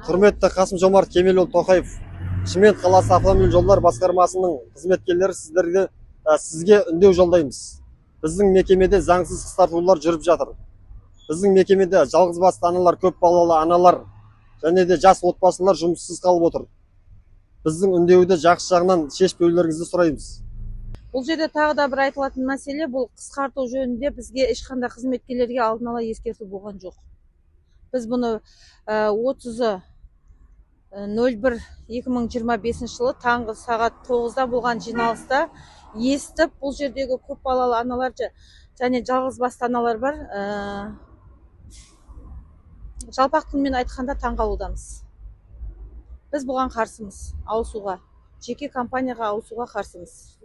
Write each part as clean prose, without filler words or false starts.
Құрметті Қасым-Жомарт Кемелұлы Тоқаев, Шымкент қаласы автомобиль жолдар басқармасының қызметкерлері сізге үндеу жолдаймыз. Біздің мекемеде заңсыз қысқартулар жүріп жатыр. Біздің мекемеде жалғызбасты аналар, көп балалы аналар және де жас отбасылар жұмыссыз қалып отыр. Біздің үндеуді жақсы жағынан шешпеулеріңізді сұраймыз. Бұл жерде тағы да бір айтылатын мәселе, бұл қысқарту жөнінде бізге ешқандай қызметкерлерге алдын ала ескерту болған жоқ. Біз бұны 30.01.2025 жылы таңғы сағат 9-да болған жиналыста естіп, бұл жердегі көп балалы аналар және жалғызбасты аналар бар. Жалпақ тілмен айтқанда таңғалудамыз. Біз бұған қарсымыз, ауысуға, жеке компанияға ауысуға қарсымыз.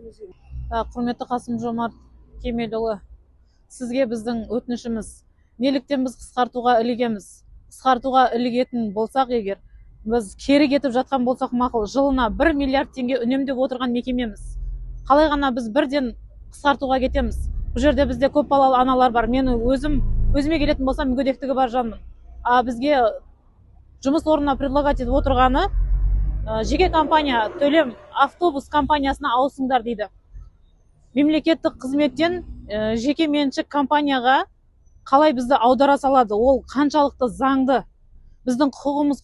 Құрметті Қасым-Жомарт Кемелұлы, сізге біздің өтінішіміз, неліктен біз қысқартуға ілігеміз? Қысқартуға ілігетін болсақ егер, біз кері кетіп жатқан болсақ мақұл, жылына 1 миллиард теңге үнемдеп отырған мекемеміз. Қалай ғана біз бірден қысқартуға кетеміз? Бұл жерде бізде көп балалы аналар бар. Мен өзіме келетін болсам мүгедектігі бар жанмын. Бізге жұмыс орнына предлагать етіп отырғаны жеке компания төлем автобус компаниясына ауысыңдар дейді. Мемлекеттік қызметтен жеке меншік компанияға қалай бізді аудара салады? Ол қаншалықты заңды? Біздің құқығымыз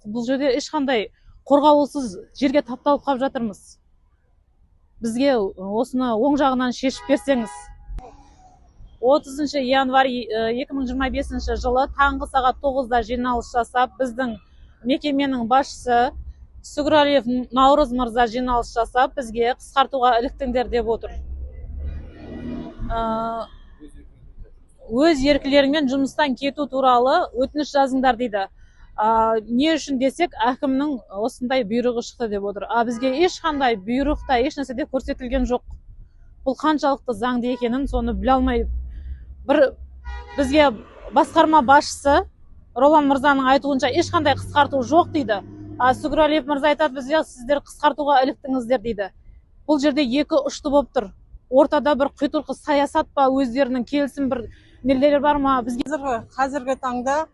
бұл жерде ешқандай қорғаусыз жерге тапталып қалып жатырмыз. Бізге осыны оң жағынан шешіп берсеңіз. 30 январь 2025 жылы таңғы сағат 9-да жиналыс жасап, біздің мекеменің басшысы Сүгірәлиев Наурыз мырза жиналыс жасап, бізге қысқартуға іліктіңдер деп отыр. Өз еркілерімен жұмыстан кету туралы өтініш жазыңдар дейді. Не үшін десек, әкімнің осындай бұйрығы шықты деп отыр. Бізге ешқандай бұйрықта ешнәрседе көрсетілген жоқ. Бұл қаншалықты заңды екенін соны біле алмай. Бізге басқарма басшысы Ролан мырзаның айтуынша ешқандай қысқарту жоқ дейді. Сүгірәлиев мырза айтады, бізге сіздер қысқартуға іліктіңіздер дейді. Бұл жерде екі ұшты болып тұр. Ортада бір құйтырқы саясат па, өздерінің келісім бір нелері бар ма? Бізге қазіргі таңда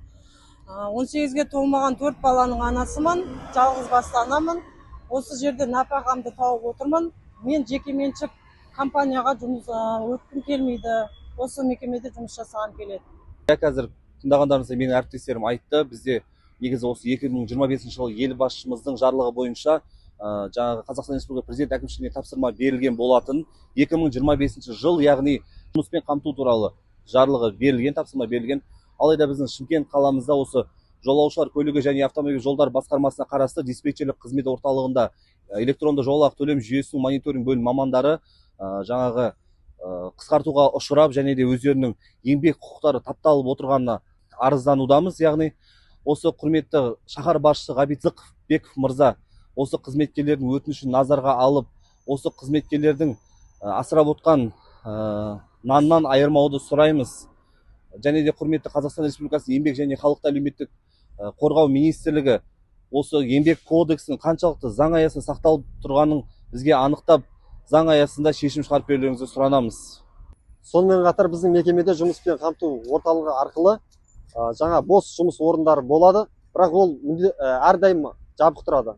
18-ге толмаған 4 баланың анасымын, жалғызбасты анамын. Осы жерде нәпақамды тауып отырмын. Мен жеке меншік компанияға жұмыс өткім келмейді. Осы мекемеде жұмыс жасағым келеді. Қазір тыңдағандарыңызда менің әріптестерім айтты. Бізде негізі осы 2025 жылы ел басшымыздың жарлығы бойынша жаңағы Қазақстан Республикасы президент әкімшілігіне тапсырма берілген болатын. 2025 жыл, яғни жұмыспен қамту туралы жарлығы берілген, тапсырма берілген. Алайда біздің Шымкент қаламызда осы жолаушылар көлігі және автомобиль жолдар басқармасына қарасты диспетчерлік қызмет орталығында электронды жолақ төлем жүйесінің мониторинг бөлім мамандары жаңағы қысқартуға ұшырап және де өздерінің еңбек құқықтары тапталып отырғанына арызданудамыз. Яғни осы құрметті шаһар басшысы Ғабит Зықовбеков мырза осы қызметкерлердің өтінішін назарға алып, осы қызметкерлердің асырап отқан наннан айырмауды сұраймыз. Және де құрметті Қазақстан Республикасы еңбек және халықты әлеуметтік қорғау министрлігі осы еңбек кодексінің қаншалықты заң аясында сақталып тұрғанын бізге анықтап, заң аясында шешім шығарып берулеріңізді сұранамыз. Сонымен қатар біздің мекемеде жұмыспен қамту орталығы арқылы жаңа бос жұмыс орындары болады, бірақ ол әрдайым жабық тұрады.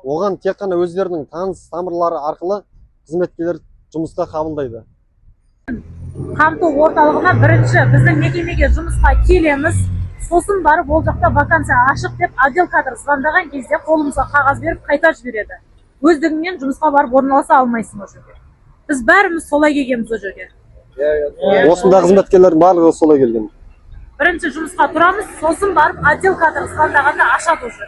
Оған тек қана өздерінің таныс тамырлары арқылы қызметкерлер жұмысқа қабылдайды. Қамту орталығына бірінші біздің мекемеге жұмысқа келеміз, сосын барып ол жақта вакансия ашық деп отдел кадр звондаған кезде қолымызға қағаз беріп қайта жібереді. Өздігіңнен жұмысқа барып орналаса алмайсың ол жерге. Біз бәріміз солай келгенбіз ол жерге. Осында қызметкерлердің барлығы солай келген. Бірінші жұмысқа тұрамыз, сосын барып отдел кадр звондағанда ашады уже.